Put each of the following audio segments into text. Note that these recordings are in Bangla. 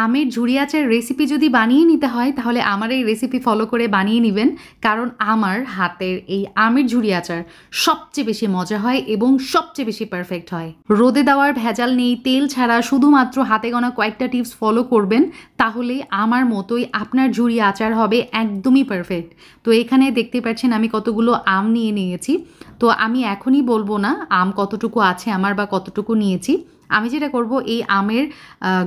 আমের ঝুরি আচার রেসিপি যদি বানিয়ে নিতে হয় তাহলে আমার এই রেসিপি ফলো করে বানিয়ে নেবেন, কারণ আমার হাতের এই আমের ঝুরি আচার সবচেয়ে বেশি মজা হয় এবং সবচেয়ে বেশি পারফেক্ট হয়। রোদে দেওয়ার ভেজাল নেই, তেল ছাড়া, শুধুমাত্র হাতে গোনা কয়েকটা টিপস ফলো করবেন, তাহলেই আমার মতোই আপনার ঝুরি আচার হবে একদমই পারফেক্ট। তো এখানে দেখতে পাচ্ছেন আমি কতগুলো আম নিয়ে নিয়েছি। তো আমি এখনই বলবো না আম কতটুকু আছে আমার বা কতটুকু নিয়েছি। আমি যেটা করব এই আমের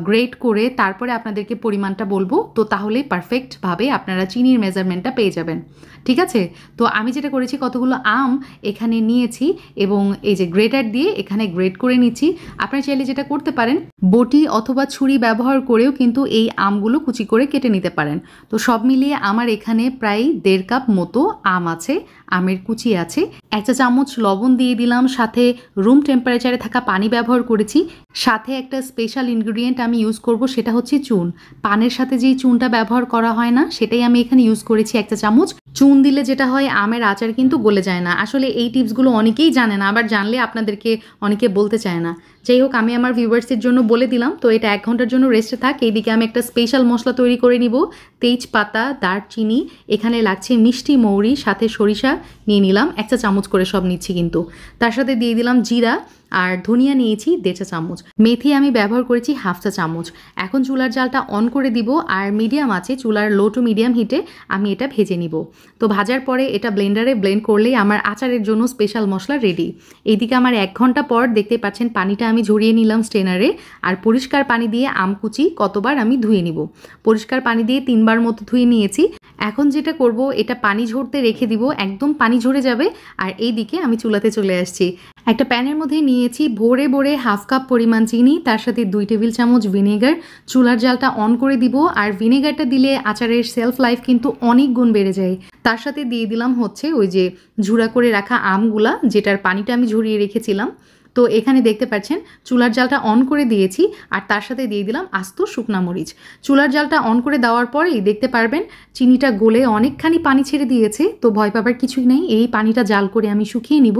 গ্রেট করে তারপরে আপনাদেরকে পরিমাণটা বলবো, তো তাহলেই পারফেক্টভাবে আপনারা চিনির মেজারমেন্টটা পেয়ে যাবেন। ঠিক আছে? তো আমি যেটা করেছি কতগুলো আম এখানে নিয়েছি এবং এই যে গ্রেটার দিয়ে এখানে গ্রেট করে নিচ্ছি। আপনারা চাইলে যেটা করতে পারেন বটি অথবা ছুরি ব্যবহার করেও কিন্তু এই আমগুলো কুচি করে কেটে নিতে পারেন। তো সব মিলিয়ে আমার এখানে প্রায় 1.5 কাপ মতো আম আছে, আমের কুচি আছে। 1 চা চামচ লবণ দিয়ে দিলাম, সাথে রুম টেম্পারেচারে থাকা পানি ব্যবহার করেছি, সাথে একটা স্পেশাল ইনগ্রিডিয়েন্ট আমি ইউজ করব, সেটা হচ্ছে চুন। পানের সাথে যেই চুনটা ব্যবহার করা হয় না, সেটাই আমি এখানে ইউজ করেছি 1 চা চামচ। চুন দিলে যেটা হয় আমের আচার কিন্তু গলে যায় না। আসলে এই টিপসগুলো অনেকেই জানে না, আবার জানলে আপনাদেরকে অনেকে বলতে চায় না। যাই হোক, আমি আমার ভিউয়ার্সের জন্য বলে দিলাম। তো এটা 1 ঘন্টার জন্য রেস্টে থাক। এইদিকে আমি একটা স্পেশাল মশলা তৈরি করে নিব। তেজপাতা, দারচিনি, এখানে লাগছে মিষ্টি মৌরি, সাথে সরিষা নিয়ে নিলাম 1 চা চামচ করে, সব নিচ্ছি কিন্তু। তার সাথে দিয়ে দিলাম জিরা, আর ধনিয়া নিয়েছি 1.5 চা চামচ। মেথি আমি ব্যবহার করেছি 1/2 চা চামচ। এখন চুলার জালটা অন করে দিব, আর মিডিয়াম আছে, চুলার লো টু মিডিয়াম হিটে আমি এটা ভেজে নিব। তো ভাজার পরে এটা ব্লেন্ডারে ব্লেন্ড করলেই আমার আচারের জন্য স্পেশাল মশলা রেডি। এইদিকে আমার 1 ঘন্টা পর দেখতে পাচ্ছেন পানিটা আমি ঝরিয়ে নিলাম স্ট্রেনারে, আর পরিষ্কার পানি দিয়ে আমকুচি কতবার আমি ধুয়ে নিব। পরিষ্কার পানি দিয়ে 3 বার মতো ধুয়ে নিয়েছি। এখন যেটা করব, এটা পানি ঝরতে রেখে দিব, একদম পানি ঝরে যাবে। আর এইদিকে আমি চুলাতে চলে আসছি। একটা প্যানের মধ্যে নিয়েছি ভরে 1/2 কাপ পরিমাণ চিনি, তার সাথে 2 টেবিল চামচ ভিনেগার। চুলার জালটা অন করে দিব, আর ভিনেগারটা দিলে আচারের সেলফ লাইফ কিন্তু অনেক গুণ বেড়ে যায়। তার সাথে দিয়ে দিলাম হচ্ছে ওই যে ঝুরা করে রাখা আমগুলা, যেটার পানিটা আমি ঝরিয়ে রেখেছিলাম। তো এখানে দেখতে পাচ্ছেন চুলার জালটা অন করে দিয়েছি, আর তার সাথে দিয়ে দিলাম আস্ত শুকনা মরিচ। চুলার জালটা অন করে দেওয়ার পরেই দেখতে পারবেন চিনিটা গলে অনেকখানি পানি ছেড়ে দিয়েছে। তো ভয় পাবার কিছুই নেই, এই পানিটা জাল করে আমি শুকিয়ে নিব।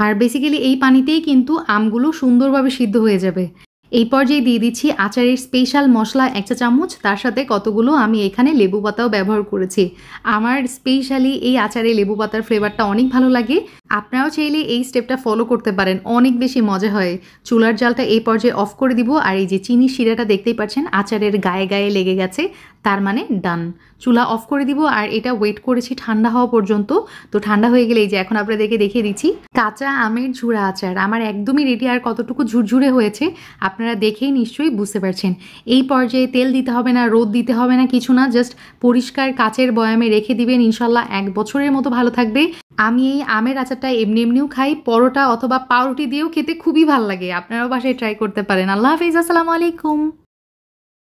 আর বেসিক্যালি এই পানিতেই কিন্তু আমগুলো সুন্দরভাবে সিদ্ধ হয়ে যাবে। এই পর্যায়ে দিয়ে দিচ্ছি আচারের স্পেশাল মশলা 1 চা চামচ, তার সাথে কতগুলো আমি এখানে লেবু পাতাও ব্যবহার করেছি। আমার স্পেশালি এই আচারে লেবু পাতার ফ্লেভারটা অনেক ভালো লাগে। আপনারাও চাইলে এই স্টেপটা ফলো করতে পারেন, অনেক বেশি মজা হয়। চুলার জালটা এই পর্যায়ে অফ করে দিব, আর এই যে চিনির শিরাটা দেখতেই পাচ্ছেন আচারের গায়ে গায়ে লেগে গেছে, তার মানে ডান। চুলা অফ করে দিব, আর এটা ওয়েট করেছি ঠান্ডা হওয়া পর্যন্ত। তো ঠান্ডা হয়ে গেলে এই যে এখন আপনাদেরকে দেখিয়ে দিচ্ছি কাঁচা আমের ঝুরা আচার আমার একদমই রেডি। আর কতটুকু ঝুরঝুরে হয়েছে আপনারা দেখেই নিশ্চয়ই বুঝতে পারছেন। এই পর্যায়ে তেল দিতে হবে না, রোদ দিতে হবে না, কিছু না, জাস্ট পরিষ্কার কাচের বয়ামে রেখে দিবেন, ইনশাল্লাহ 1 বছরের মতো ভালো থাকবে। আমি এই আমের আচারটা এমনি এমনিও খাই, পরোটা অথবা পাউরুটি দিয়েও খেতে খুবই ভালো লাগে। আপনারাও বাসায় ট্রাই করতে পারেন। আল্লাহ হাফিজ, আসসালামু আলাইকুম।